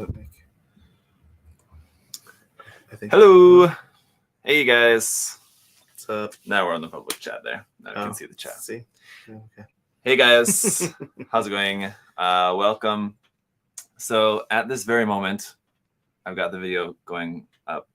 it make? I think. Hello. Hey, guys. What's up? Now we're on the public chat there. Now you can see the chat. See? Okay. Hey, guys. How's it going? Welcome. So at this very moment, I've got the video going up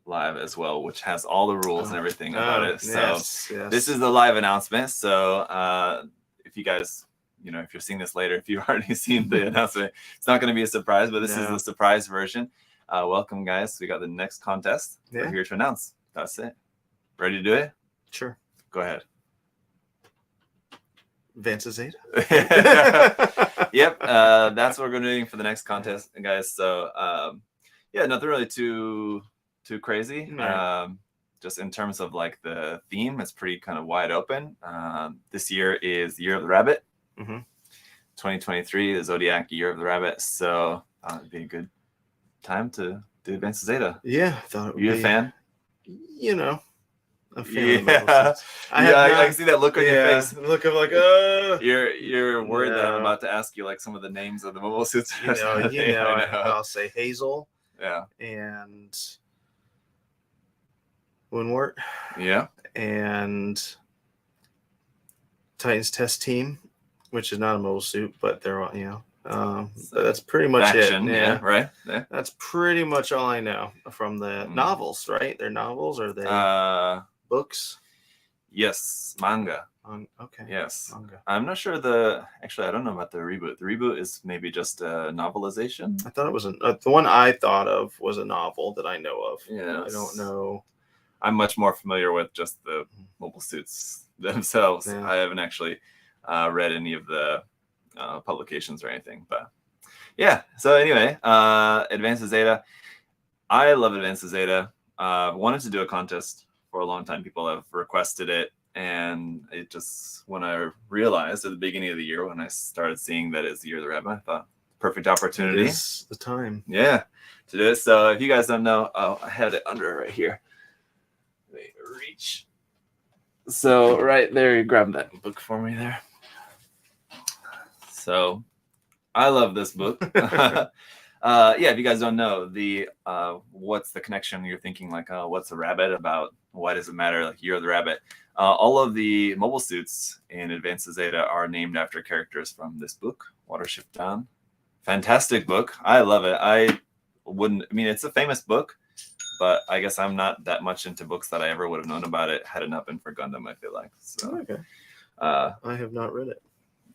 live as well, which has all the rules and everything about it. So yes. this is the live announcement. So if you guys, if you're seeing this later, if you've already seen the announcement, it's not going to be a surprise, but this is the surprise version. Welcome, guys. We got the next contest. We're here to announce. That's it. Ready to do it? Sure. Go ahead. Advance Zeta. Yep. That's what we're doing for the next contest, guys. So yeah, nothing really too crazy. Right. Just in terms of like the theme, it's pretty kind of wide open. This year is the Year of the Rabbit. 2023, the Zodiac Year of the Rabbit. So it'd be a good time to do Advance Zeta. Yeah, I thought it would You be. a fan? A fan of I can see that look on your face. Look of like, You're worried that I'm about to ask you like some of the names of the mobile suits. I'll say Hazel. Yeah. And Winwart. Yeah. And Titans Test Team, which is not a mobile suit, but they're all, that's pretty much Action, it. Yeah, right. Yeah. That's pretty much all I know from the novels, right? They're novels or they books? Yes, manga. Okay. Yes. Manga. I'm not sure actually I don't know about the reboot. The reboot is maybe just a novelization. I thought it was the one I thought of was a novel that I know of. Yeah. I don't know. I'm much more familiar with just the mobile suits themselves. Yeah. I haven't actually read any of the publications or anything, but yeah. So anyway, Advance Zeta. I love Advance Zeta. Wanted to do a contest for a long time. People have requested it, and it just when I realized at the beginning of the year when I started seeing that it's the Year of the Rabbit, I thought perfect opportunity. It is the time. Yeah, to do it. So if you guys don't know, I had it under right here. Let me reach. So right there, you grab that book for me there. So I love this book. Yeah, if you guys don't know the what's the connection, you're thinking like, what's a rabbit about? Why does it matter? Like Year of the Rabbit. All of the mobile suits in Advance Zeta are named after characters from this book, Watership Down. Fantastic book. I love it. I mean, it's a famous book, but I guess I'm not that much into books that I ever would have known about it had it not been for Gundam, I feel like. So, okay. I have not read it.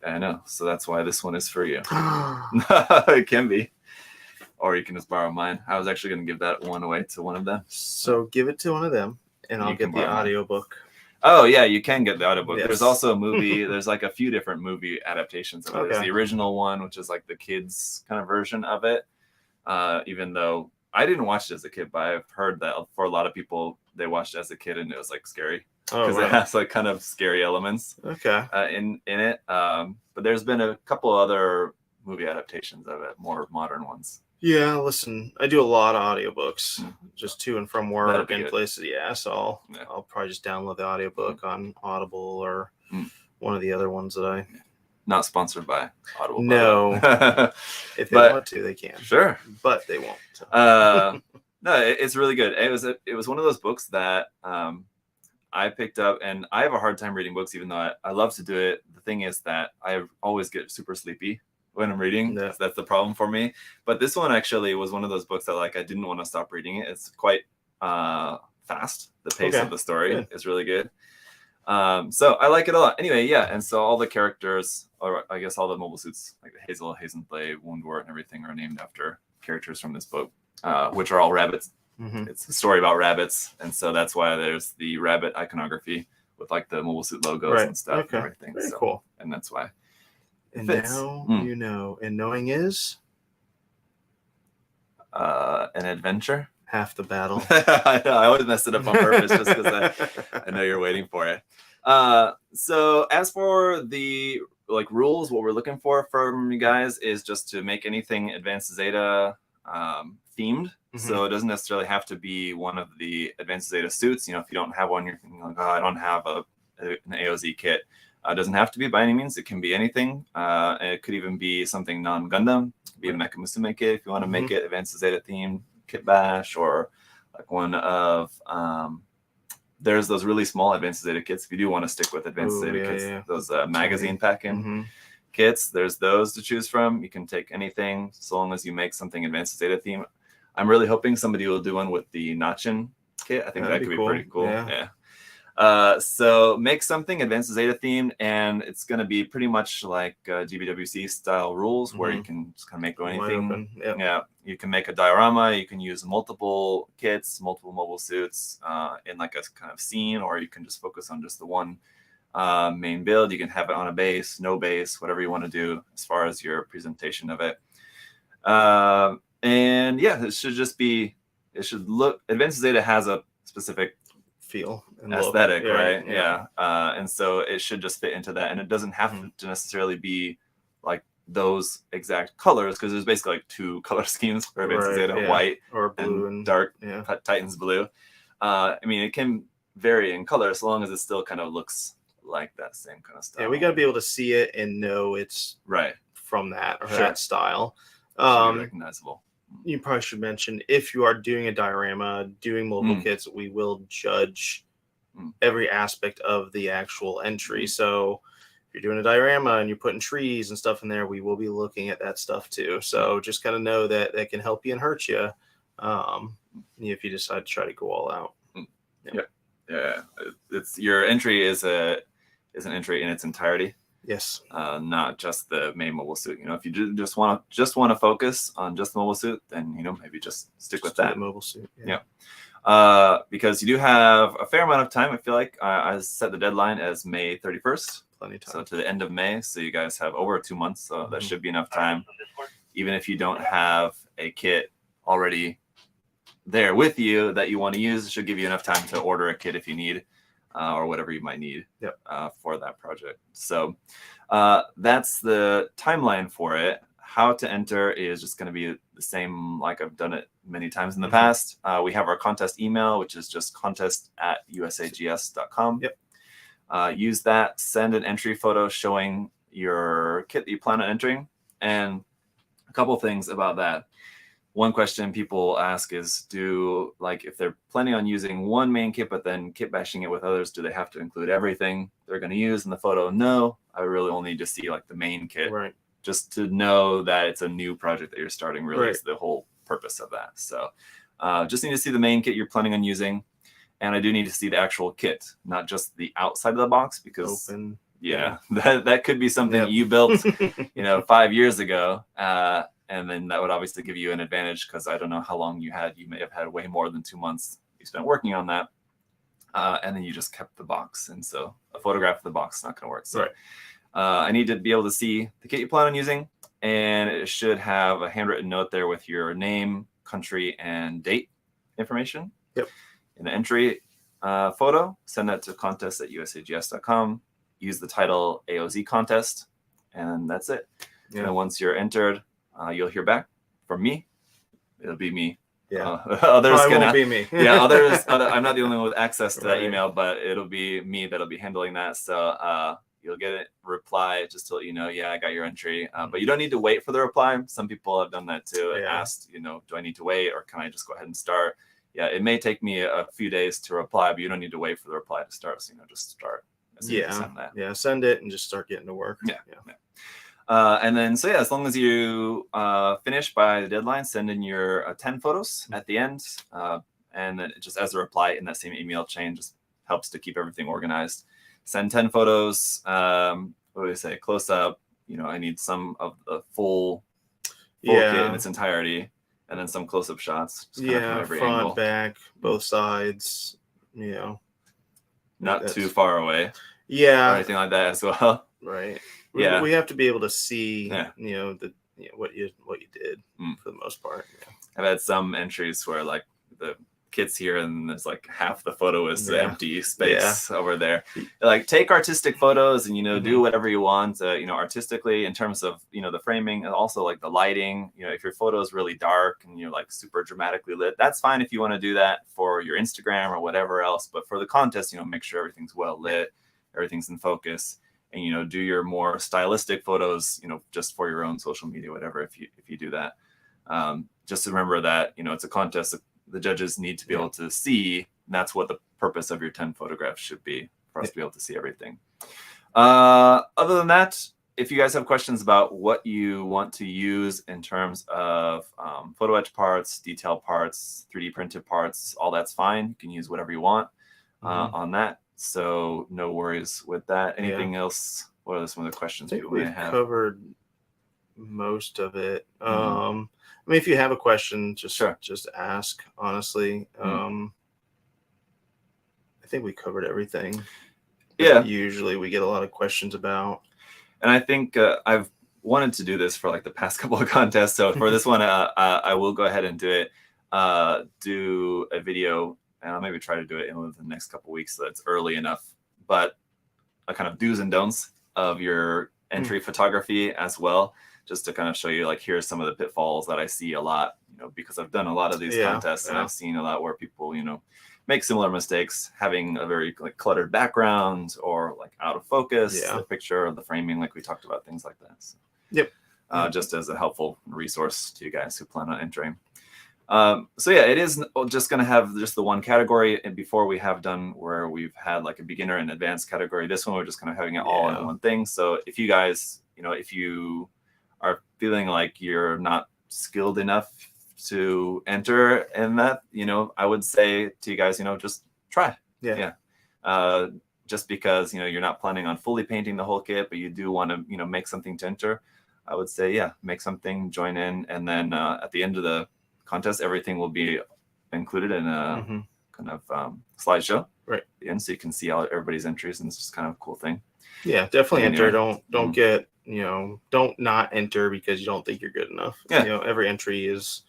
I know. So that's why this one is for you. It can be. Or you can just borrow mine. I was actually going to give that one away to one of them. So give it to one of them, and I'll get the audiobook. Oh, yeah, you can get the audiobook. Yes. There's also a movie. There's like a few different movie adaptations of it. There's the original one, which is like the kids' kind of version of it. Even though I didn't watch it as a kid, but I've heard that for a lot of people, they watched it as a kid and it was like scary. Because it has like kind of scary elements in it. But there's been a couple other movie adaptations of it, more modern ones. Yeah, listen, I do a lot of audiobooks just to and from work and places. Yeah, so I'll probably just download the audiobook on Audible or one of the other ones that I... Not sponsored by Audible. No. If they want to, they can. Sure. But they won't. So. No, it's really good. It was one of those books that I picked up, and I have a hard time reading books, even though I love to do it. The thing is that I always get super sleepy when I'm reading. Yeah. That's the problem for me. But this one actually was one of those books that like I didn't want to stop reading it. It's quite fast. The pace of the story is really good. So I like it a lot. Anyway, yeah, and so all the characters, or I guess all the mobile suits, like Hazel, Hazenblade, Woundwort, and everything are named after characters from this book, which are all rabbits. It's a story about rabbits, and so that's why there's the rabbit iconography with like the mobile suit logos and stuff and everything. Very cool. And that's why. And now you know. And knowing is an adventure. Half the battle. I know. I always mess it up on purpose just because I know you're waiting for it. So as for the like rules, what we're looking for from you guys is just to make anything Advanced Zeta themed. So it doesn't necessarily have to be one of the Advanced Zeta suits. If you don't have one, you're thinking like, oh, I don't have an AOZ kit. It doesn't have to be by any means. It can be anything. It could even be something non-Gundam. It could be a Mecha Musume kit if you want to make it Advanced Zeta themed kit bash, or like one of there's those really small Advanced Zeta kits. If you do want to stick with Advanced Zeta kits, those magazine packing kits, there's those to choose from. You can take anything so long as you make something Advanced Zeta theme. I'm really hoping somebody will do one with the Nachin kit. I think that could be pretty cool. Yeah. So make something Advanced Zeta themed, and it's going to be pretty much like GBWC style rules where you can just kind of make anything. Yeah, you can make a diorama. You can use multiple kits, multiple mobile suits in like a kind of scene, or you can just focus on just the one main build. You can have it on a base, no base, whatever you want to do as far as your presentation of it. And yeah, it should just be, it should look, Advanced Zeta has a specific feel and aesthetic, right? Yeah. And so it should just fit into that, and it doesn't have to necessarily be like those exact colors, because there's basically like two color schemes for Advanced Zeta, white or blue and dark Titans blue. I mean, it can vary in color as long as it still kind of looks like that same kind of style. Yeah, we got to be able to see it and know it's from that or that style. Recognizable. You probably should mention, if you are doing a diorama, doing mobile kits, we will judge every aspect of the actual entry. So if you're doing a diorama and you're putting trees and stuff in there, we will be looking at that stuff too. So just kind of know that that can help you and hurt you if you decide to try to go all out. Yeah. It's your entry is an entry in its entirety. Yes. Not just the main mobile suit. You know, if you just want to focus on just the mobile suit, then maybe just stick with that mobile suit. Because you do have a fair amount of time. I feel like I set the deadline as May 31st. Plenty of time. So to the end of May. So you guys have over 2 months. So that should be enough time. Even if you don't have a kit already there with you that you want to use, it should give you enough time to order a kit if you need. Or whatever you might need for that project. So that's the timeline for it. How to enter is just going to be the same like I've done it many times in the past. We have our contest email, which is just contest@usags.com. Use that, send an entry photo showing your kit that you plan on entering. And a couple things about that. One question people ask is, if they're planning on using one main kit, but then kit bashing it with others, do they have to include everything they're going to use in the photo? No, I really only just see like the main kit, just to know that it's a new project that you're starting. Really, is the whole purpose of that. So just need to see the main kit you're planning on using. And I do need to see the actual kit, not just the outside of the box, because that could be something you built, 5 years ago. And then that would obviously give you an advantage, because I don't know how long you had. You may have had way more than 2 months you spent working on that. And then you just kept the box. And so a photograph of the box is not going to work. So I need to be able to see the kit you plan on using. And it should have a handwritten note there with your name, country, and date information. In the entry photo, send that to contest@usags.com. Use the title AOZ contest. And that's it. And once you're entered, you'll hear back from me. It'll be me. Others won't be me. Others. I'm not the only one with access to that email, but it'll be me that'll be handling that. So you'll get a reply just to let you know, I got your entry. But you don't need to wait for the reply. Some people have done that too and asked, do I need to wait, or can I just go ahead and start? It may take me a few days to reply, but you don't need to wait for the reply to start. So just start. As soon as you send that. Send it and just start getting to work. And then, as long as you finish by the deadline, send in your 10 photos at the end. And then just as a reply in that same email chain, just helps to keep everything organized. Send 10 photos. What do I say? Close up. I need some of the full kit in its entirety. And then some close-up shots. From every front, angle. Back, both sides. Not too far away. Or anything like that as well. Right. We have to be able to see, what you did for the most part. I've had some entries where like the kit's here and there's like half the photo is empty space over there. Like, take artistic photos and do whatever you want, artistically, in terms of the framing, and also like the lighting. If your photo is really dark and you're like super dramatically lit, that's fine if you want to do that for your Instagram or whatever else. But for the contest, make sure everything's well lit, everything's in focus. and, you know, do your more stylistic photos, you know, just for your own social media, whatever, if you do that. Just remember that, you know, it's a contest. The judges need to be able to see, and that's what the purpose of your 10 photographs should be, for us to be able to see everything. Other than that, if you guys have questions about what you want to use in terms of photo etch parts, detail parts, 3D printed parts, all that's fine. You can use whatever you want on that. So no worries with that. Anything else? What are some of the questions people may have? Covered most of it. I mean, if you have a question, just ask, honestly. I think we covered everything. Yeah. Usually we get a lot of questions about. And I think I've wanted to do this for like the past couple of contests. So for this one, I will go ahead and do it. Do a video, and I'll maybe try to do it in the next couple of weeks so it's early enough. But a kind of do's and don'ts of your entry photography as well, just to kind of show you, like, here's some of the pitfalls that I see a lot, you know, because I've done a lot of these contests and I've seen a lot where people, you know, make similar mistakes, having a very like cluttered background or like out of focus the picture or the framing, like we talked about, things like that. So, just as a helpful resource to you guys who plan on entering. So yeah, it is just going to have just the one category, and before we have done where we've had like a beginner and advanced category, this one we're just kind of having it all in one thing. So if you guys, you know, if you are feeling like you're not skilled enough to enter in that, you know, I would say to you guys, you know, just try. Just because, you know, you're not planning on fully painting the whole kit, but you do want to, you know, make something to enter, I would say, make something, join in, and then at the end of the contest, everything will be included in a kind of slideshow at the end, so you can see all everybody's entries, and it's just kind of a cool thing. Yeah, definitely enter. Don't get, you know, don't not enter because you don't think you're good enough. You know, every entry is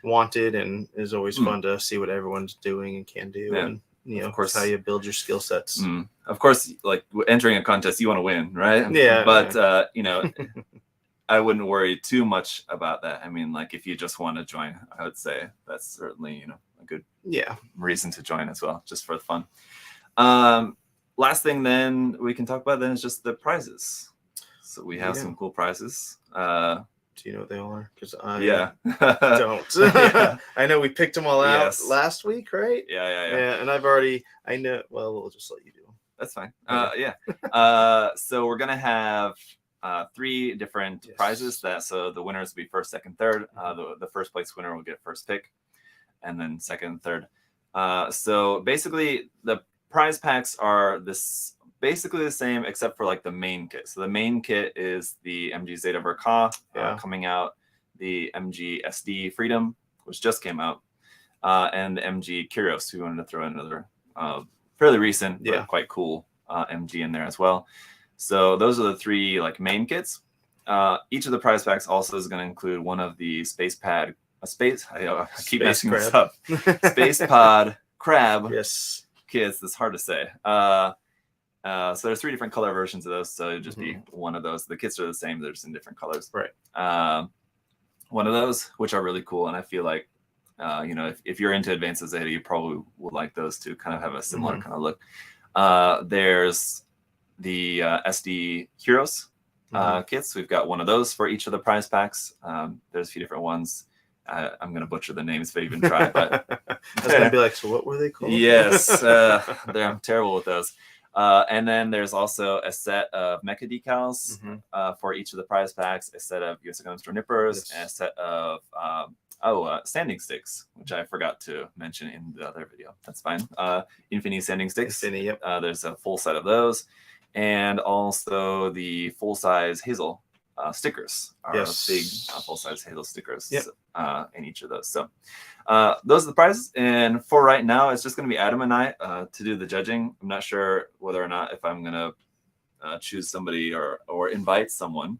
wanted and is always fun to see what everyone's doing and can do, and you know, of course, how you build your skill sets. Of course, like entering a contest, you want to win, right? But you know, I wouldn't worry too much about that. I mean, like, if you just want to join, I would say that's certainly, you know, a good reason to join as well, just for the fun. Last thing then we can talk about then is just the prizes. So we have some cool prizes. Do you know what they all are? Because I don't. I know we picked them all out last week, right? Yeah. And I've already, I know. Well, we'll just let you do them. That's fine. So we're gonna have 3 different prizes. So the winners will be first, second, third. The first place winner will get first pick, and then second and third. So basically, the prize packs are basically the same except for like the main kit. So the main kit is the MG Zeta Verka coming out, the MG SD Freedom, which just came out, and the MG Kyrios. We wanted to throw in another fairly recent but quite cool MG in there as well. So those are the 3 like main kits. Each of the prize packs also is going to include one of the space pod crab kits. That's hard to say. So there's 3 different color versions of those. So it'd just be one of those. The kits are the same. They're just in different colors. One of those, which are really cool. And I feel like, you know, if you're into Advanced Zeta, you probably would like those to kind of have a similar kind of look. There's the SD Heroes kits. We've got one of those for each of the prize packs. There's a few different ones. I'm going to butcher the names if I even try. But I was going to be like, so what were they called? Yes, I'm terrible with those. And then there's also a set of mecha decals for each of the prize packs, a set of USA Gundam Store nippers, and a set of standing sticks, which I forgot to mention in the other video. That's fine. Infinity standing sticks. There's a full set of those, and also the full-size Hazel stickers are big full-size Hazel stickers in each of those. So those are the prizes, and for right now it's just going to be Adam and I to do the judging. I'm not sure whether or not if I'm going to choose somebody or invite someone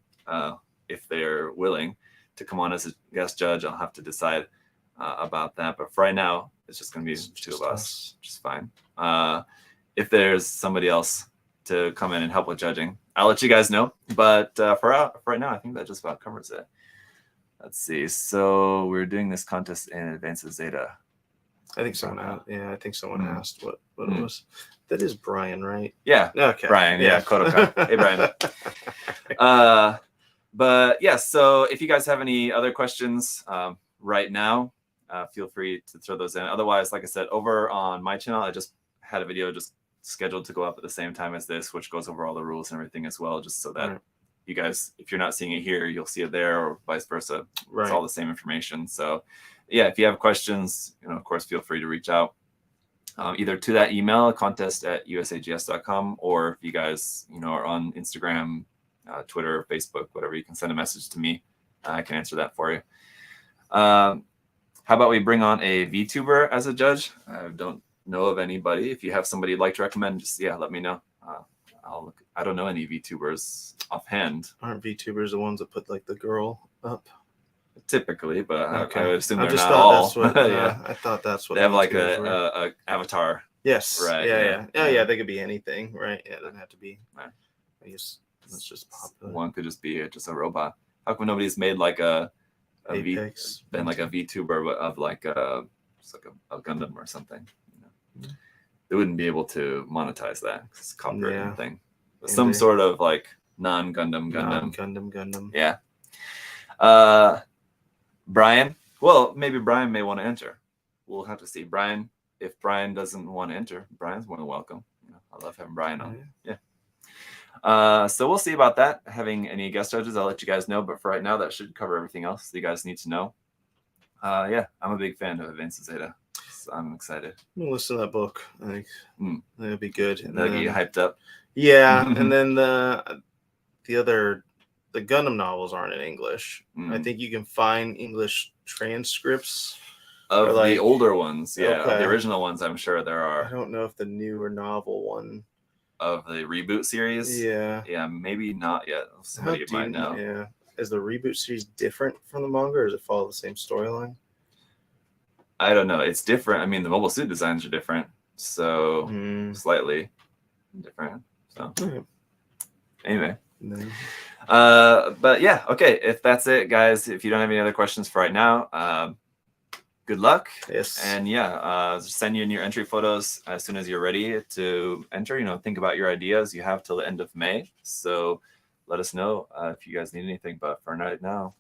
if they're willing to come on as a guest judge. I'll have to decide about that, but for right now it's just going to be 2 of us, which is fine. If there's somebody else to come in and help with judging, I'll let you guys know, but for right now I think that just about covers it. Let's see. So we're doing this contest in Advanced Zeta. I think someone asked. Yeah, I think someone asked what it Mm. was. That is Brian, right? Yeah. Okay. Brian. Yeah. Kodoka. Hey, Brian. But yeah, so if you guys have any other questions right now, feel free to throw those in. Otherwise, like I said, over on my channel, I just had a video just scheduled to go up at the same time as this, which goes over all the rules and everything as well, just so that you guys, if you're not seeing it here, you'll see it there, or vice versa. Right. It's all the same information. So yeah, if you have questions, of course, feel free to reach out either to that email, contest@usags.com, or if you guys, are on Instagram, Twitter, Facebook, whatever, you can send a message to me. I can answer that for you. How about we bring on a VTuber as a judge? I don't know of anybody. If you have somebody you'd like to recommend, just let me know. I'll look. I don't know any VTubers offhand. Aren't VTubers the ones that put like the girl up? Typically, but okay. I would assume they're just not all. That's what, I thought that's what they have like a avatar. Yes. Right. Yeah. They could be anything, right? Yeah, it doesn't have to be. Right. I guess that's just popular. One could just be just a robot. How come nobody's made like a VTuber of like just like a Gundam or something? They wouldn't be able to monetize that because it's a copyright thing. But some sort of like non-Gundam. Gundam. Yeah. Brian. Well, maybe Brian may want to enter. We'll have to see. Brian, if Brian doesn't want to enter, Brian's more than welcome. I love having Brian on. Yeah. So we'll see about that. Having any guest judges, I'll let you guys know. But for right now, that should cover everything else that you guys need to know. I'm a big fan of Advanced Zeta. So I'm excited. I'm gonna listen to that book. I think that'll be good. That'll get you hyped up. Yeah, and then the Gundam novels aren't in English. I think you can find English transcripts of the older ones. Yeah, okay. Of the original ones. I'm sure there are. I don't know if the newer novel one of the reboot series. Yeah, maybe not yet. Somebody might know. Yeah, is the reboot series different from the manga, or does it follow the same storyline? I don't know. It's different. I mean, the mobile suit designs are different, so slightly different. So anyway. But yeah, okay. If that's it, guys, if you don't have any other questions for right now, good luck. Yes. And send in your entry photos as soon as you're ready to enter. Think about your ideas. You have till the end of May. So let us know if you guys need anything. But for right now,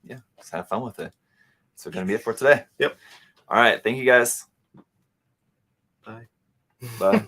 just have fun with it. So going to be it for today. Yep. All right. Thank you, guys. Bye. Bye.